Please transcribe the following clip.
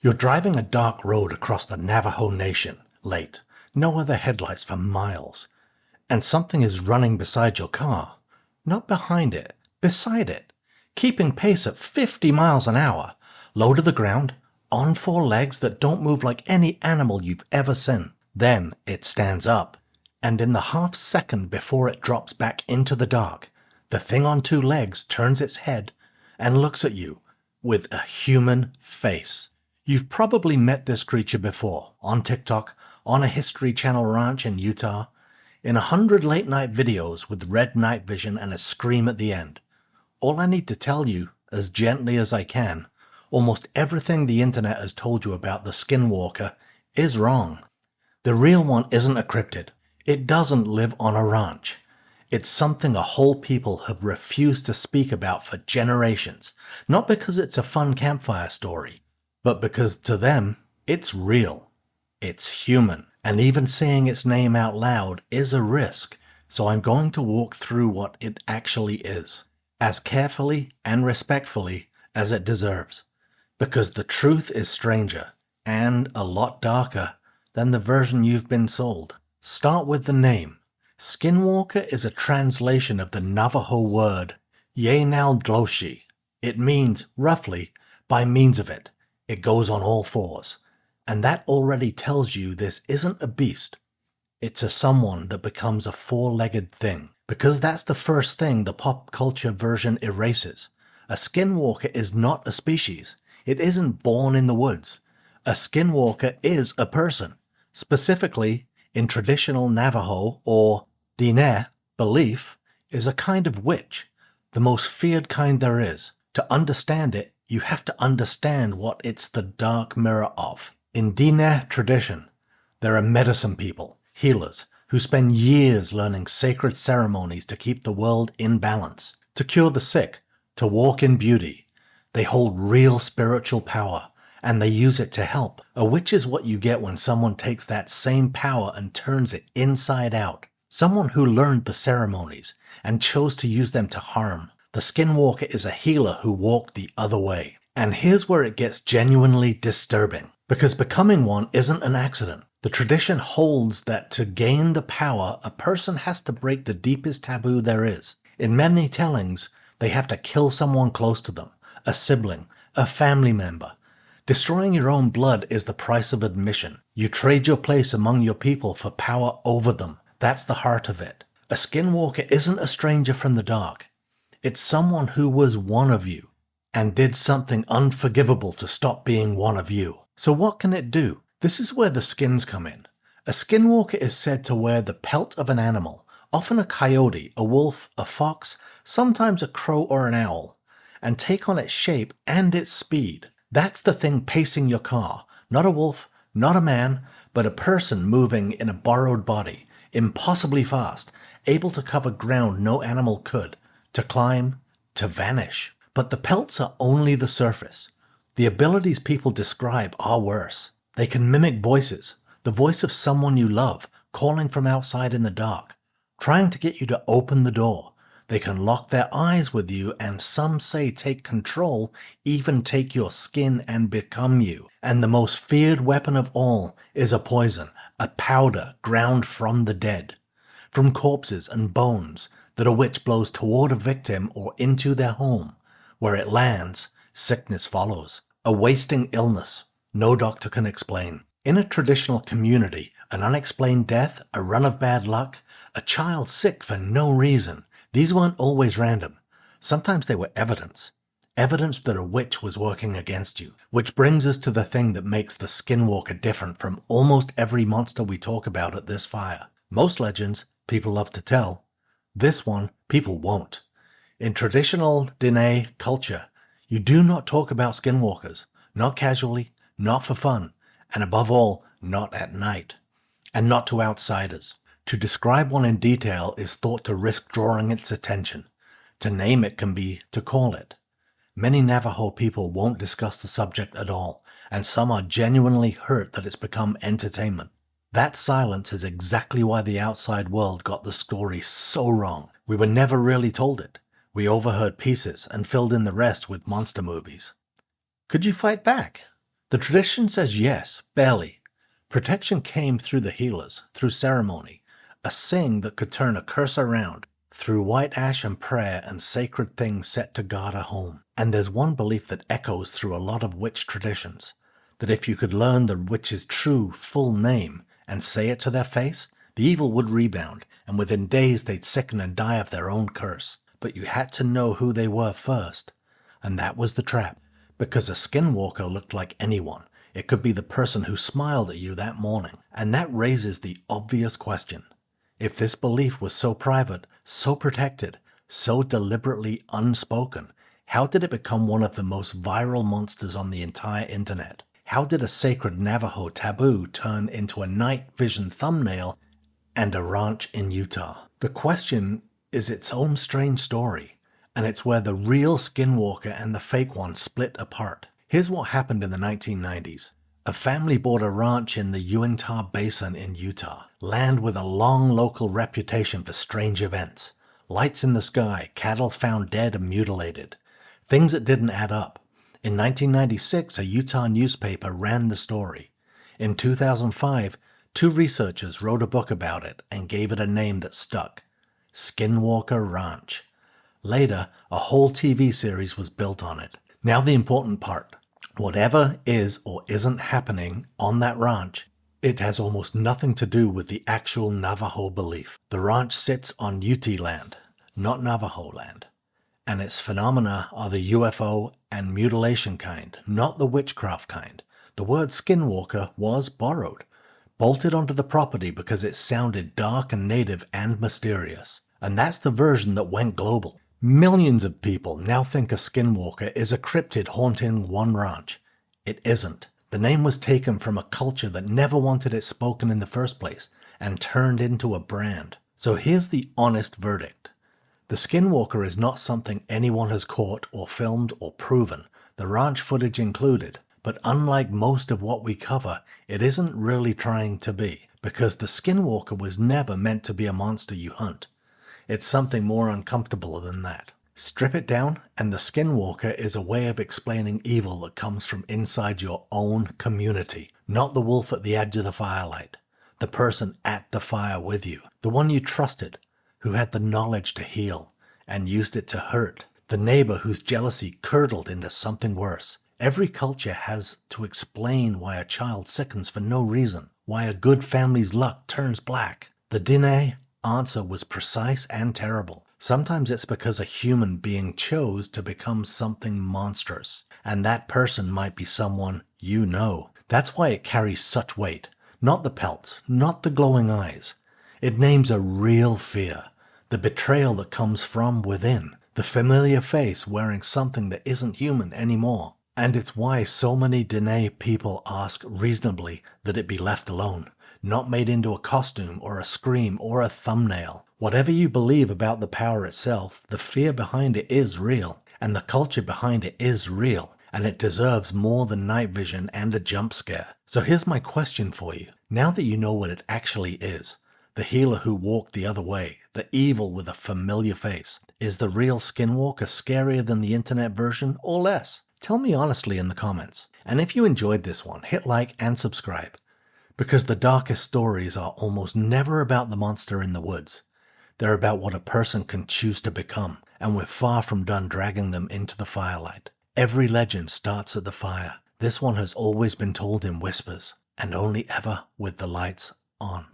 You're driving a dark road across the Navajo Nation, late, no other headlights for miles, and something is running beside your car. Not behind it, beside it, keeping pace at 50 miles an hour, low to the ground, on four legs that don't move like any animal you've ever seen. Then it stands up, and in the half second before it drops back into the dark, the thing on two legs turns its head and looks at you with a human face. You've probably met this creature before, on TikTok, on a History Channel ranch in Utah, in 100 late-night videos with red night vision and a scream at the end. All I need to tell you, as gently as I can, almost everything the internet has told you about the Skinwalker is wrong. The real one isn't a cryptid. It doesn't live on a ranch. It's something a whole people have refused to speak about for generations, not because it's a fun campfire story, but because to them, it's real. It's human, and even saying its name out loud is a risk, so I'm going to walk through what it actually is, as carefully and respectfully as it deserves, because the truth is stranger, and a lot darker, than the version you've been sold. Start with the name. Skinwalker is a translation of the Navajo word Yee Naaldlooshii. It means, roughly, by means of it. It goes on all fours. And that already tells you this isn't a beast. It's a someone that becomes a four-legged thing. Because that's the first thing the pop culture version erases. A skinwalker is not a species. It isn't born in the woods. A skinwalker is a person. Specifically, in traditional Navajo or Diné belief, is a kind of witch, the most feared kind there is. To understand it, you have to understand what it's the dark mirror of. In Diné tradition, there are medicine people, healers, who spend years learning sacred ceremonies to keep the world in balance, to cure the sick, to walk in beauty. They hold real spiritual power, and they use it to help. A witch is what you get when someone takes that same power and turns it inside out. Someone who learned the ceremonies and chose to use them to harm. The Skinwalker is a healer who walked the other way. And here's where it gets genuinely disturbing, because becoming one isn't an accident. The tradition holds that to gain the power, a person has to break the deepest taboo there is. In many tellings, they have to kill someone close to them, a sibling, a family member. Destroying your own blood is the price of admission. You trade your place among your people for power over them. That's the heart of it. A skinwalker isn't a stranger from the dark. It's someone who was one of you and did something unforgivable to stop being one of you. So what can it do? This is where the skins come in. A skinwalker is said to wear the pelt of an animal, often a coyote, a wolf, a fox, sometimes a crow or an owl, and take on its shape and its speed. That's the thing pacing your car, not a wolf, not a man, but a person moving in a borrowed body, impossibly fast, able to cover ground no animal could, to climb, to vanish. But the pelts are only the surface. The abilities people describe are worse. They can mimic voices, the voice of someone you love, calling from outside in the dark, trying to get you to open the door. They can lock their eyes with you, and some say take control, even take your skin and become you. And the most feared weapon of all is a poison, a powder ground from the dead, from corpses and bones that a witch blows toward a victim or into their home. Where it lands, sickness follows, a wasting illness no doctor can explain. In a traditional community, an unexplained death, a run of bad luck, a child sick for no reason, these weren't always random. Sometimes they were evidence. Evidence that a witch was working against you. Which brings us to the thing that makes the Skinwalker different from almost every monster we talk about at this fire. Most legends, people love to tell. This one, people won't. In traditional Diné culture, you do not talk about skinwalkers. Not casually, not for fun, and above all, not at night. And not to outsiders. To describe one in detail is thought to risk drawing its attention. To name it can be to call it. Many Navajo people won't discuss the subject at all, and some are genuinely hurt that it's become entertainment. That silence is exactly why the outside world got the story so wrong. We were never really told it. We overheard pieces and filled in the rest with monster movies. Could you fight back? The tradition says yes, barely. Protection came through the healers, through ceremony, a sing that could turn a curse around, through white ash and prayer and sacred things set to guard a home. And there's one belief that echoes through a lot of witch traditions, that if you could learn the witch's true, full name and say it to their face, the evil would rebound, and within days they'd sicken and die of their own curse. But you had to know who they were first. And that was the trap. Because a skinwalker looked like anyone. It could be the person who smiled at you that morning. And that raises the obvious question. If this belief was so private, so protected, so deliberately unspoken, how did it become one of the most viral monsters on the entire internet? How did a sacred Navajo taboo turn into a night vision thumbnail and a ranch in Utah? The question is its own strange story, and it's where the real skinwalker and the fake one split apart. Here's what happened in the 1990s. A family bought a ranch in the Uintah Basin in Utah, land with a long local reputation for strange events. Lights in the sky, cattle found dead and mutilated. Things that didn't add up. In 1996, a Utah newspaper ran the story. In 2005, 2 researchers wrote a book about it and gave it a name that stuck. Skinwalker Ranch. Later, a whole TV series was built on it. Now the important part. Whatever is or isn't happening on that ranch, it has almost nothing to do with the actual Navajo belief. The ranch sits on Ute land, not Navajo land. And its phenomena are the UFO and mutilation kind, not the witchcraft kind. The word skinwalker was borrowed, bolted onto the property because it sounded dark and native and mysterious. And that's the version that went global. Millions of people now think a skinwalker is a cryptid haunting one ranch. It isn't. The name was taken from a culture that never wanted it spoken in the first place and turned into a brand. So here's the honest verdict. The skinwalker is not something anyone has caught or filmed or proven, the ranch footage included. But unlike most of what we cover, it isn't really trying to be, because the skinwalker was never meant to be a monster you hunt. It's something more uncomfortable than that. Strip it down, and the skinwalker is a way of explaining evil that comes from inside your own community, not the wolf at the edge of the firelight, the person at the fire with you, the one you trusted, who had the knowledge to heal and used it to hurt, the neighbor whose jealousy curdled into something worse. Every culture has to explain why a child sickens for no reason, why a good family's luck turns black. The Diné answer was precise and terrible. Sometimes it's because a human being chose to become something monstrous, and that person might be someone you know. That's why it carries such weight. Not the pelts, not the glowing eyes. It names a real fear, the betrayal that comes from within, the familiar face wearing something that isn't human anymore. And it's why so many Diné people ask reasonably that it be left alone, not made into a costume or a scream or a thumbnail. Whatever you believe about the power itself, the fear behind it is real, and the culture behind it is real, and it deserves more than night vision and a jump scare. So here's my question for you. Now that you know what it actually is, the healer who walked the other way, the evil with a familiar face, is the real skinwalker scarier than the internet version or less? Tell me honestly in the comments. And if you enjoyed this one, hit like and subscribe. Because the darkest stories are almost never about the monster in the woods. They're about what a person can choose to become, and we're far from done dragging them into the firelight. Every legend starts at the fire. This one has always been told in whispers, and only ever with the lights on.